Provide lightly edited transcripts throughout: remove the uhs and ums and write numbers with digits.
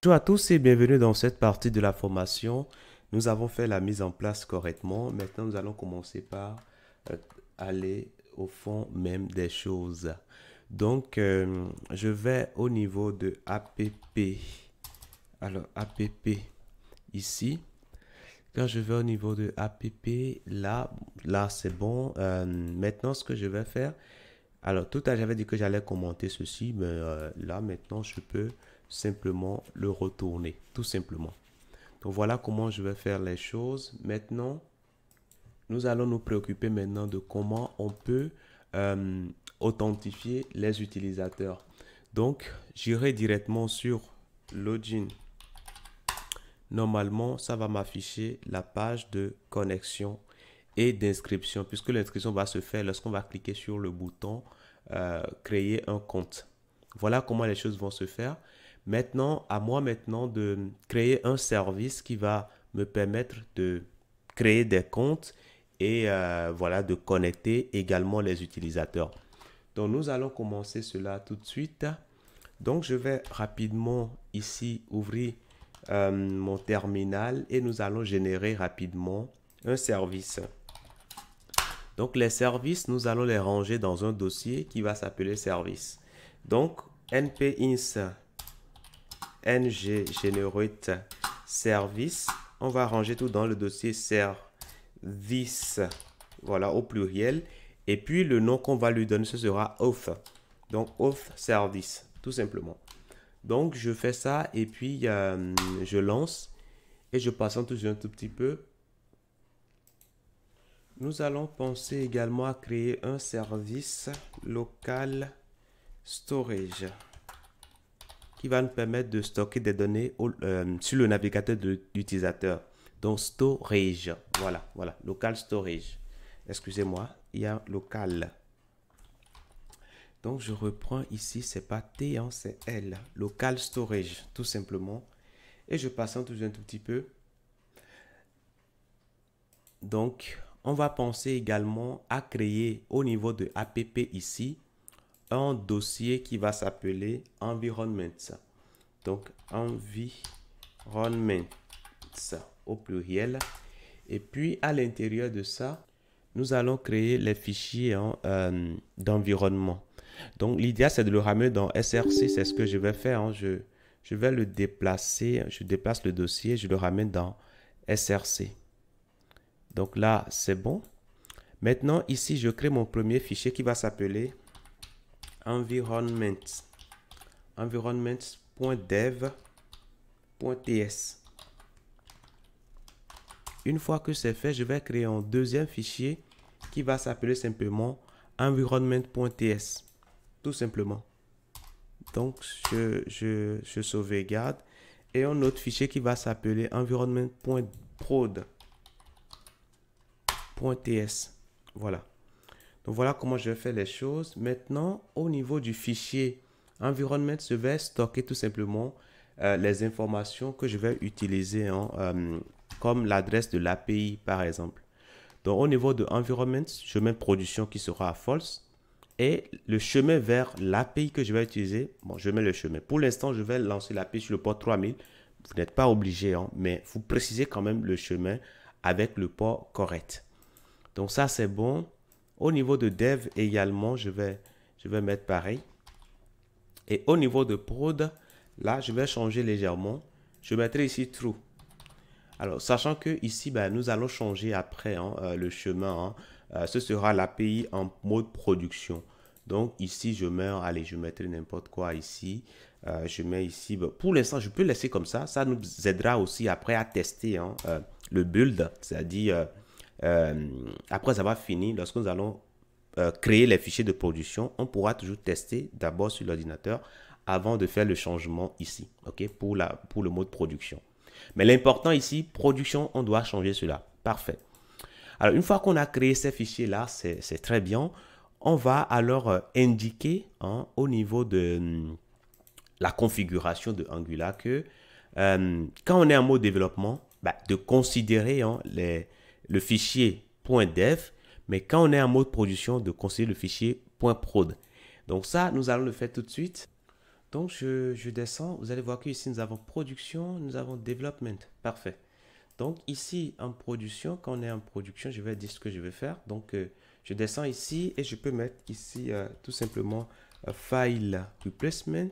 Bonjour à tous et bienvenue dans cette partie de la formation. Nous avons fait la mise en place correctement. Maintenant, nous allons commencer par euh, aller au fond même des choses. Donc, je vais au niveau de APP. Alors, APP ici. Quand je vais au niveau de APP, là c'est bon. Maintenant, ce que je vais faire, alors tout à l'heure, j'avais dit que j'allais commenter ceci, mais là maintenant, je peux simplement le retourner, tout simplement. Donc voilà comment je vais faire les choses. Maintenant, nous allons nous préoccuper maintenant de comment on peut euh, authentifier les utilisateurs. Donc, j'irai directement sur Login. Normalement, ça va m'afficher la page de connexion et d'inscription, puisque l'inscription va se faire lorsqu'on va cliquer sur le bouton créer un compte. Voilà comment les choses vont se faire. Maintenant, à moi maintenant de créer un service qui va me permettre de créer des comptes et voilà, de connecter également les utilisateurs. Donc, nous allons commencer cela tout de suite. Donc, je vais rapidement ici ouvrir mon terminal et nous allons générer rapidement un service. Donc, les services, nous allons les ranger dans un dossier qui va s'appeler service. Donc, npins ng generate service. On va ranger tout dans le dossier service. Voilà, au pluriel. Et puis, le nom qu'on va lui donner, ce sera auth. Donc, auth service, tout simplement. Donc, je fais ça et puis je lance et je patiente toujours un tout petit peu. Nous allons penser également à créer un service local storage qui va nous permettre de stocker des données sur le navigateur de l'utilisateur. Donc, storage. Voilà, local storage. Excusez-moi, il y a local. Donc, je reprends ici, c'est pas T, hein, c'est L. Local storage, tout simplement. Et je patiente toujours un tout petit peu. Donc, on va penser également à créer au niveau de APP ici un dossier qui va s'appeler environment. Donc, environment au pluriel. Et puis, à l'intérieur de ça, nous allons créer les fichiers d'environnement. Donc, l'idée, c'est de le ramener dans SRC. C'est ce que je vais faire. Hein. Je vais le déplacer. Je déplace le dossier. Je le ramène dans SRC. Donc là, c'est bon. Maintenant, ici, je crée mon premier fichier qui va s'appeler environment. Environment.dev.ts. Une fois que c'est fait, je vais créer un deuxième fichier qui va s'appeler simplement environment.ts. Tout simplement. Donc, je sauvegarde. Et un autre fichier qui va s'appeler environment.prod.ts. Voilà. Donc, voilà comment je fais les choses. Maintenant, au niveau du fichier environment, je vais stocker tout simplement les informations que je vais utiliser comme l'adresse de l'API, par exemple. Donc, au niveau de environment, je mets production qui sera à false. Et le chemin vers l'API que je vais utiliser, bon, je mets le chemin. Pour l'instant, je vais lancer l'API sur le port 3000. Vous n'êtes pas obligé, hein, mais vous précisez quand même le chemin avec le port correct. Donc ça, c'est bon. Au niveau de dev également, je vais mettre pareil. Et au niveau de prod, là, je vais changer légèrement. Je mettrai ici true. Alors, sachant que ici, ben, nous allons changer après le chemin. Ce sera l'API en mode production. Donc, ici, je mets, allez, je mettrai n'importe quoi ici. Je mets ici, ben, pour l'instant, je peux laisser comme ça. Ça nous aidera aussi après à tester le build. C'est-à-dire, après avoir fini, lorsque nous allons créer les fichiers de production, on pourra toujours tester d'abord sur l'ordinateur avant de faire le changement ici, ok, pour le mode production. Mais l'important ici, production, on doit changer cela. Parfait. Alors, une fois qu'on a créé ces fichiers-là, c'est très bien. On va alors indiquer au niveau de la configuration de Angular que quand on est en mode développement, bah, de considérer le fichier .dev, mais quand on est en mode production, de considérer le fichier .prod. Donc ça, nous allons le faire tout de suite. Donc, je descends. Vous allez voir qu'ici, nous avons production, nous avons development. Parfait. Donc, ici, en production, quand on est en production, je vais dire ce que je vais faire. Donc, je descends ici et je peux mettre ici tout simplement file replacement.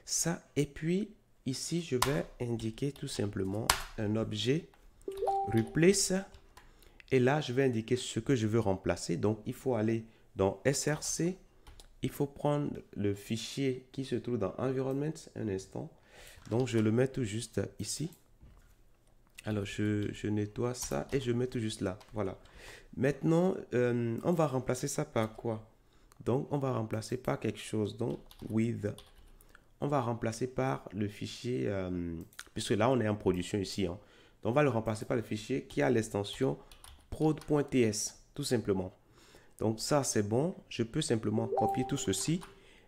Ça. Et puis, ici, je vais indiquer tout simplement un objet replace. Et là, je vais indiquer ce que je veux remplacer. Donc, il faut aller dans SRC. Il faut prendre le fichier qui se trouve dans Environment. Un instant. Donc, je le mets tout juste ici. Alors, je nettoie ça et je mets tout juste là. Voilà. Maintenant, on va remplacer ça par quoi? Donc, on va remplacer par quelque chose. Donc, with. On va remplacer par le fichier, puisque là, on est en production ici. Hein. Donc, on va le remplacer par le fichier qui a l'extension prod.ts, tout simplement. Donc, ça, c'est bon. Je peux simplement copier tout ceci.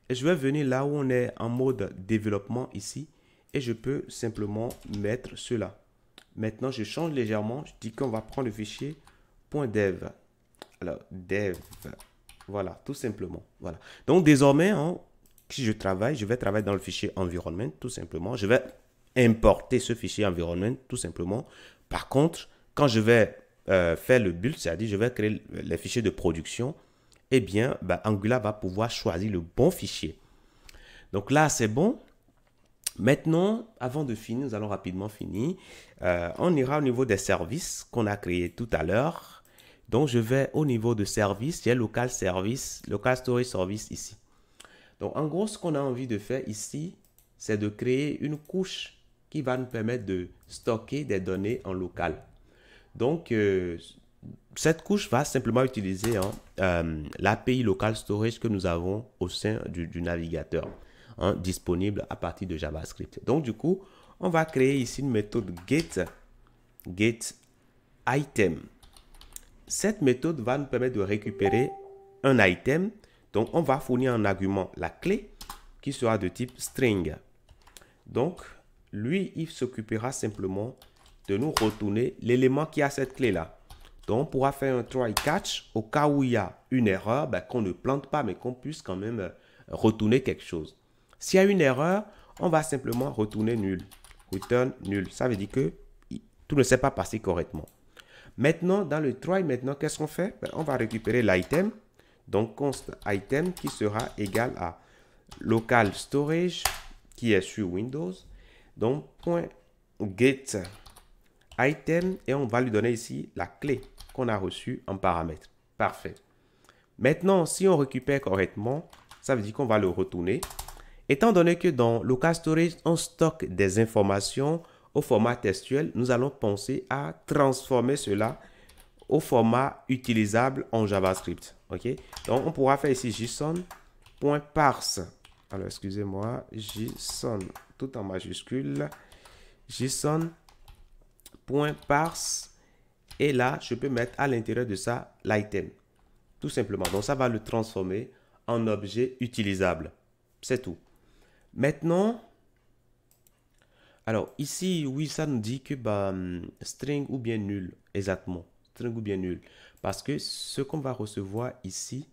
Et je vais venir là où on est en mode développement ici. Et je peux simplement mettre cela. Maintenant, je change légèrement. Je dis qu'on va prendre le fichier .dev. Alors, dev. Voilà, tout simplement. Voilà. Donc, désormais, hein, si je travaille, je vais travailler dans le fichier environment, tout simplement. Je vais importer ce fichier environment, tout simplement. Par contre, quand je vais faire le build, c'est-à-dire je vais créer les fichiers de production, eh bien, Angular va pouvoir choisir le bon fichier. Donc là, c'est bon. Maintenant, avant de finir, nous allons rapidement finir. On ira au niveau des services qu'on a créés tout à l'heure. Donc, je vais au niveau de service. J'ai local service, local storage service ici. Donc, en gros, ce qu'on a envie de faire ici, c'est de créer une couche qui va nous permettre de stocker des données en local. Donc, cette couche va simplement utiliser l'API local storage que nous avons au sein du navigateur. Disponible à partir de JavaScript. Donc, du coup, on va créer ici une méthode get item. Cette méthode va nous permettre de récupérer un item. Donc, on va fournir en argument la clé qui sera de type string. Donc, lui, il s'occupera simplement de nous retourner l'élément qui a cette clé-là. Donc, on pourra faire un try catch au cas où il y a une erreur, qu'on ne plante pas, mais qu'on puisse quand même retourner quelque chose. S'il y a une erreur, on va simplement retourner nul. Return nul. Ça veut dire que tout ne s'est pas passé correctement. Maintenant, dans le try, qu'est-ce qu'on fait? On va récupérer l'item. Donc, const item qui sera égal à local storage qui est sur Windows. Donc, .get item et on va lui donner ici la clé qu'on a reçue en paramètre. Parfait. Maintenant, si on récupère correctement, ça veut dire qu'on va le retourner. Étant donné que dans local storage, on stocke des informations au format textuel, nous allons penser à transformer cela au format utilisable en JavaScript. OK? Donc, on pourra faire ici JSON.parse. Alors, excusez-moi, JSON, tout en majuscule, JSON.parse. Et là, je peux mettre à l'intérieur de ça l'item. Tout simplement. Donc, ça va le transformer en objet utilisable. C'est tout. Maintenant, alors ici, oui, ça nous dit que string ou bien nul, exactement. String ou bien nul. Parce que ce qu'on va recevoir ici,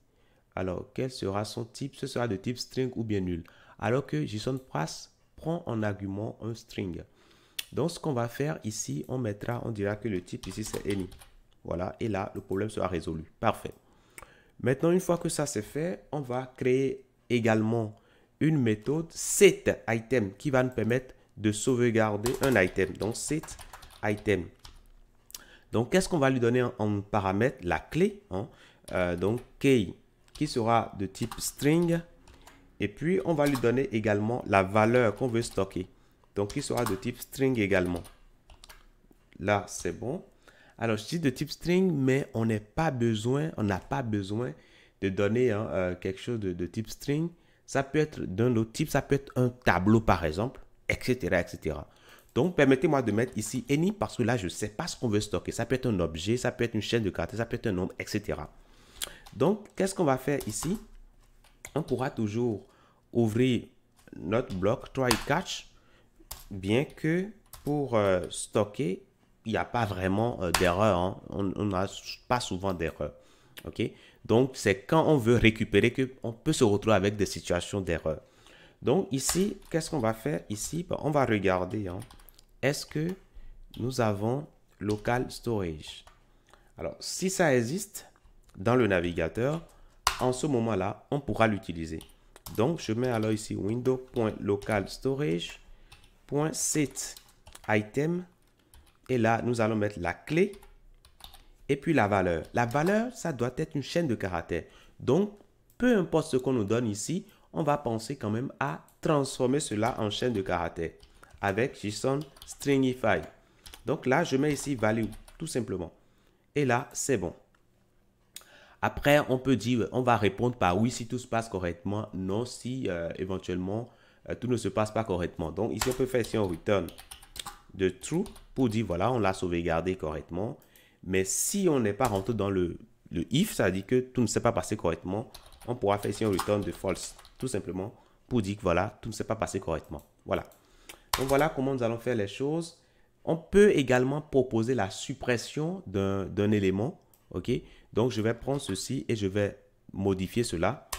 alors quel sera son type? Ce sera de type string ou bien nul. Alors que JSON.parse prend en argument un string. Donc, ce qu'on va faire ici, on dira que le type ici, c'est any. Voilà, et là, le problème sera résolu. Parfait. Maintenant, une fois que ça c'est fait, on va créer également une méthode setItem qui va nous permettre de sauvegarder un item. Donc, setItem. Donc, qu'est-ce qu'on va lui donner en paramètre? La clé. Donc, key qui sera de type string. Et puis, on va lui donner également la valeur qu'on veut stocker. Donc, qui sera de type string également. Là, c'est bon. Alors, je dis de type string, mais on n'a pas besoin de donner quelque chose de type string. Ça peut être d'un autre type, ça peut être un tableau par exemple, etc. etc. Donc, permettez-moi de mettre ici any parce que là, je ne sais pas ce qu'on veut stocker. Ça peut être un objet, ça peut être une chaîne de caractères, ça peut être un nombre, etc. Donc, qu'est-ce qu'on va faire ici? On pourra toujours ouvrir notre bloc try catch, bien que pour stocker, il n'y a pas vraiment d'erreur. Hein. On n'a pas souvent d'erreur. OK? Donc, c'est quand on veut récupérer qu'on peut se retrouver avec des situations d'erreur. Donc ici, qu'est-ce qu'on va faire ici? On va regarder, hein, est-ce que nous avons local storage? Alors, si ça existe dans le navigateur, en ce moment-là, on pourra l'utiliser. Donc, je mets alors ici window.localstorage.set item. Et là, nous allons mettre la clé et puis la valeur. La valeur, ça doit être une chaîne de caractères. Donc, peu importe ce qu'on nous donne ici, on va penser quand même à transformer cela en chaîne de caractères avec JSON Stringify. Donc là, je mets ici value, tout simplement. Et là, c'est bon. Après, on peut dire, on va répondre par oui si tout se passe correctement, non si éventuellement tout ne se passe pas correctement. Donc ici, on peut faire si on return de true pour dire voilà, on l'a sauvegardé correctement. Mais si on n'est pas rentré dans le if, ça dit que tout ne s'est pas passé correctement, on pourra faire ici un return de false, tout simplement pour dire que voilà, tout ne s'est pas passé correctement. Voilà. Donc voilà comment nous allons faire les choses. On peut également proposer la suppression d'un élément. OK? Donc je vais prendre ceci et je vais modifier cela.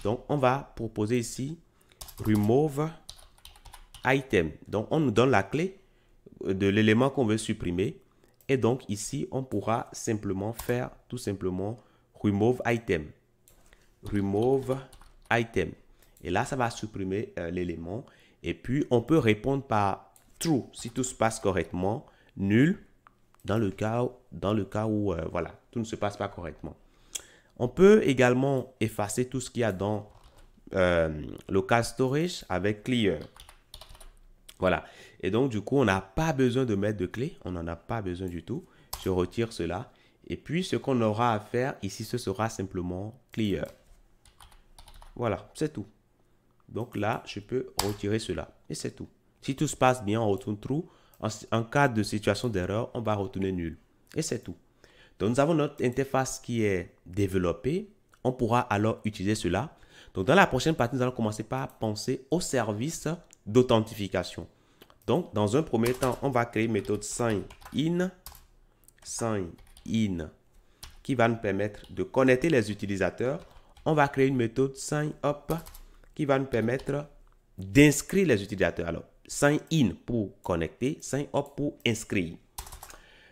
Donc on va proposer ici remove item. Donc on nous donne la clé de l'élément qu'on veut supprimer. Et donc ici, on pourra simplement faire tout simplement remove item. Remove item. Et là, ça va supprimer l'élément. Et puis, on peut répondre par true si tout se passe correctement. Nul dans le cas où voilà, tout ne se passe pas correctement. On peut également effacer tout ce qu'il y a dans local storage avec clear. Voilà. Et donc, du coup, on n'a pas besoin de mettre de clé. On n'en a pas besoin du tout. Je retire cela. Et puis, ce qu'on aura à faire ici, ce sera simplement clear. Voilà, c'est tout. Donc là, je peux retirer cela. Et c'est tout. Si tout se passe bien, on retourne true. En cas de situation d'erreur, on va retourner nul. Et c'est tout. Donc, nous avons notre interface qui est développée. On pourra alors utiliser cela. Donc, dans la prochaine partie, nous allons commencer par penser au service d'authentification. Donc, dans un premier temps, on va créer une méthode sign in qui va nous permettre de connecter les utilisateurs. On va créer une méthode sign up qui va nous permettre d'inscrire les utilisateurs. Alors, sign in pour connecter, sign up pour inscrire.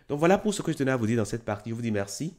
Donc, voilà pour ce que je tenais à vous dire dans cette partie. Je vous dis merci